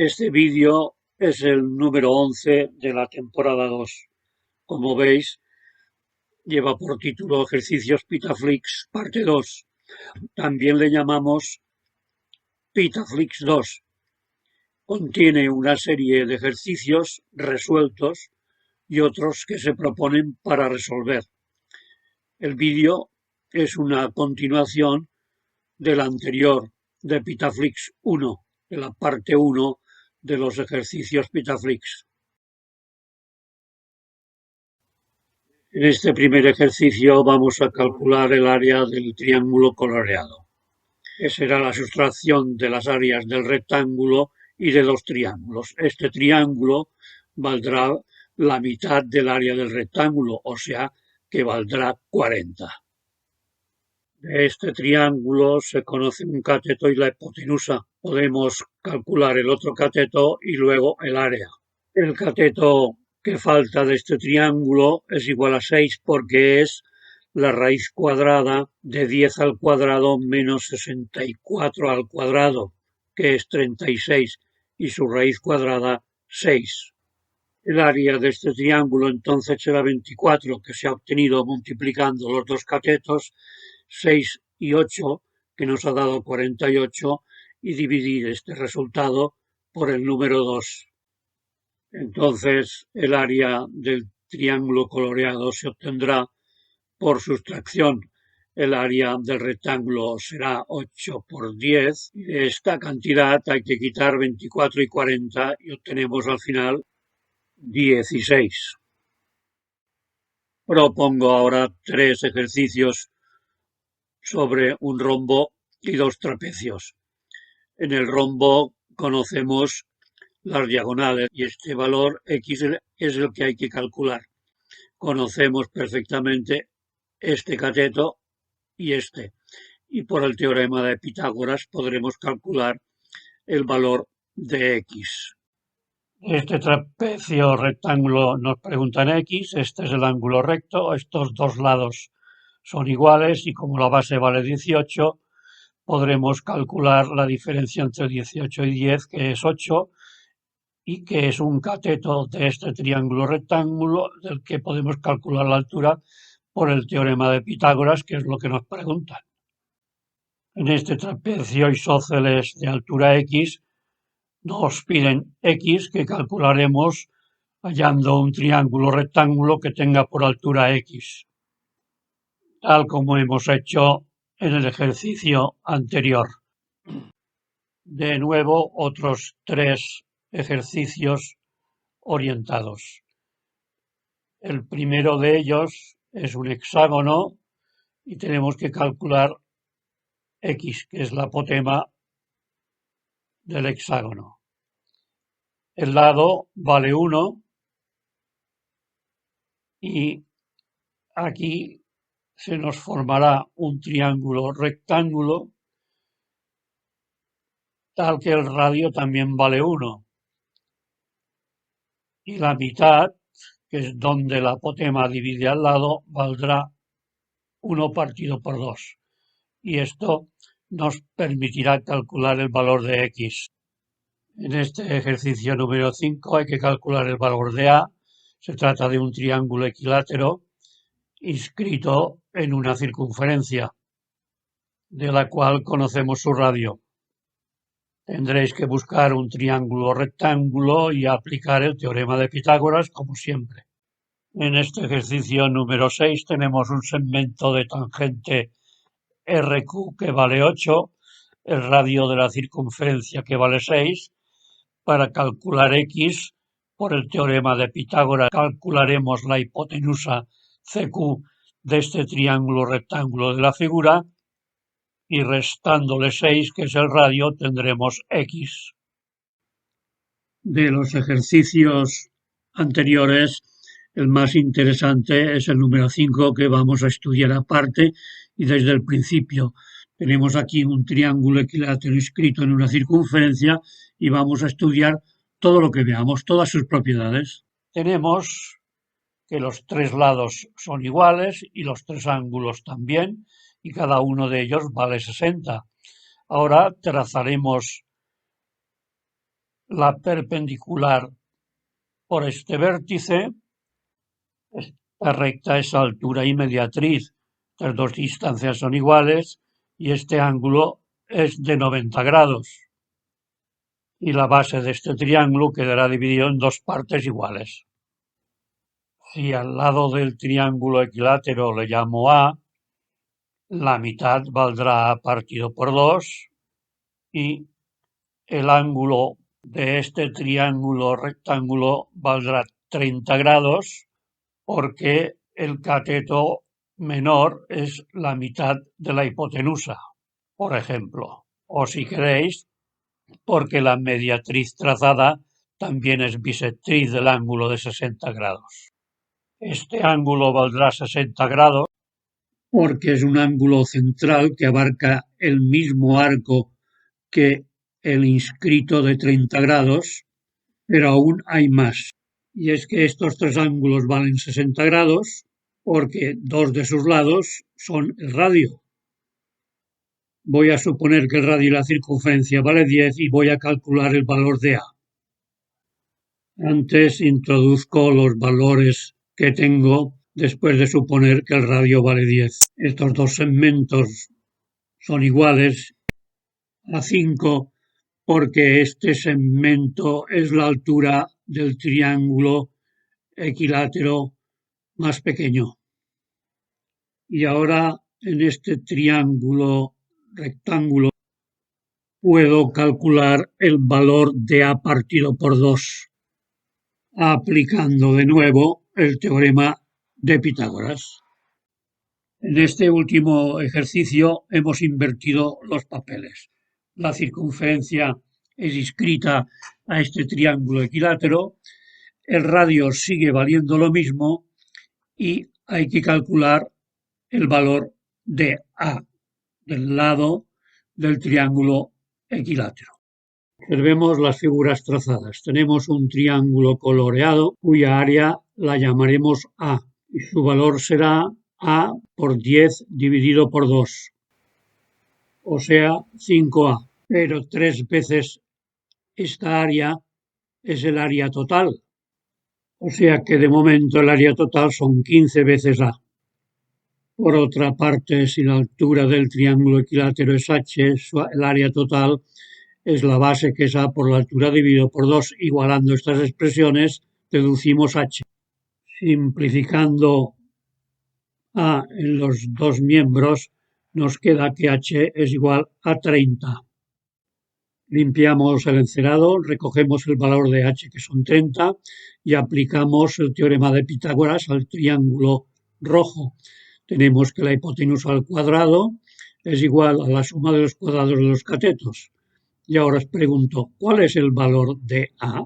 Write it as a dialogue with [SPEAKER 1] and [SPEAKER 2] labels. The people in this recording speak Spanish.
[SPEAKER 1] Este vídeo es el número 11 de la temporada 2. Como veis, lleva por título Ejercicios Pitaflix parte 2. También le llamamos Pitaflix 2. Contiene una serie de ejercicios resueltos y otros que se proponen para resolver. El vídeo es una continuación del anterior, de Pitaflix 1, de la parte 1 de los ejercicios Pitaflix. En este primer ejercicio vamos a calcular el área del triángulo coloreado, que será la sustracción de las áreas del rectángulo y de los triángulos. Este triángulo valdrá la mitad del área del rectángulo, o sea que valdrá 40. De este triángulo se conoce un cateto y la hipotenusa. Podemos calcular el otro cateto y luego el área. El cateto que falta de este triángulo es igual a 6 porque es la raíz cuadrada de 10 al cuadrado menos 64 al cuadrado, que es 36, y su raíz cuadrada 6. El área de este triángulo entonces será 24, que se ha obtenido multiplicando los dos catetos, 6 y 8, que nos ha dado 48, y dividir este resultado por el número 2. Entonces el área del triángulo coloreado se obtendrá por sustracción. El área del rectángulo será 8 por 10. Y de esta cantidad hay que quitar 24 y 40 y obtenemos al final 16. Propongo ahora 3 ejercicios sobre un rombo y 2 trapecios. En el rombo conocemos las diagonales y este valor X es el que hay que calcular. Conocemos perfectamente este cateto y este. Y por el teorema de Pitágoras podremos calcular el valor de X. Este trapecio rectángulo nos preguntan X, este es el ángulo recto, estos dos lados son iguales y como la base vale 18, podremos calcular la diferencia entre 18 y 10, que es 8, y que es un cateto de este triángulo rectángulo del que podemos calcular la altura por el teorema de Pitágoras, que es lo que nos preguntan. En este trapecio isósceles de altura X nos piden X, que calcularemos hallando un triángulo rectángulo que tenga por altura X, tal como hemos hecho en el ejercicio anterior. De nuevo, otros 3 ejercicios orientados. El primero de ellos es un hexágono y tenemos que calcular X, que es la apotema del hexágono. El lado vale 1 y aquí se nos formará un triángulo rectángulo tal que el radio también vale 1. Y la mitad, que es donde la apotema divide al lado, valdrá 1 partido por 2. Y esto nos permitirá calcular el valor de X. En este ejercicio número 5 hay que calcular el valor de A. Se trata de un triángulo equilátero inscrito en una circunferencia, de la cual conocemos su radio. Tendréis que buscar un triángulo rectángulo y aplicar el teorema de Pitágoras, como siempre. En este ejercicio número 6 tenemos un segmento de tangente RQ que vale 8, el radio de la circunferencia que vale 6. Para calcular X, por el teorema de Pitágoras, calcularemos la hipotenusa CQ de este triángulo rectángulo de la figura y restándole 6, que es el radio, tendremos X. De los ejercicios anteriores, el más interesante es el número 5, que vamos a estudiar aparte y desde el principio. Tenemos aquí un triángulo equilátero inscrito en una circunferencia y vamos a estudiar todo lo que veamos, todas sus propiedades. Tenemos que los 3 lados son iguales y los 3 ángulos también, y cada uno de ellos vale 60. Ahora trazaremos la perpendicular por este vértice. Esta recta es altura y mediatriz. Las dos distancias son iguales y este ángulo es de 90 grados. Y la base de este triángulo quedará dividido en dos partes iguales. Si al lado del triángulo equilátero le llamo A, la mitad valdrá A partido por 2 y el ángulo de este triángulo rectángulo valdrá 30 grados porque el cateto menor es la mitad de la hipotenusa, por ejemplo. O si queréis, porque la mediatriz trazada también es bisectriz del ángulo de 60 grados. Este ángulo valdrá 60 grados porque es un ángulo central que abarca el mismo arco que el inscrito de 30 grados, pero aún hay más. Y es que estos tres ángulos valen 60 grados porque dos de sus lados son el radio. Voy a suponer que el radio y la circunferencia vale 10 y voy a calcular el valor de A. Antes introduzco los valores que tengo después de suponer que el radio vale 10. Estos dos segmentos son iguales a 5 porque este segmento es la altura del triángulo equilátero más pequeño. Y ahora en este triángulo rectángulo puedo calcular el valor de A partido por 2 aplicando de nuevo el teorema de Pitágoras. En este último ejercicio hemos invertido los papeles. La circunferencia es inscrita a este triángulo equilátero, el radio sigue valiendo lo mismo y hay que calcular el valor de A del lado del triángulo equilátero. Observemos las figuras trazadas. Tenemos un triángulo coloreado cuya área la llamaremos A y su valor será A por 10 dividido por 2, o sea 5A. Pero 3 veces esta área es el área total, o sea que de momento el área total son 15 veces A. Por otra parte, si la altura del triángulo equilátero es h, el área total es la base que es A por la altura dividido por 2. Igualando estas expresiones, deducimos h. Simplificando A en los dos miembros, nos queda que h es igual a 30. Limpiamos el encerado, recogemos el valor de h, que son 30, y aplicamos el teorema de Pitágoras al triángulo rojo. Tenemos que la hipotenusa al cuadrado es igual a la suma de los cuadrados de los catetos. Y ahora os pregunto, ¿cuál es el valor de A?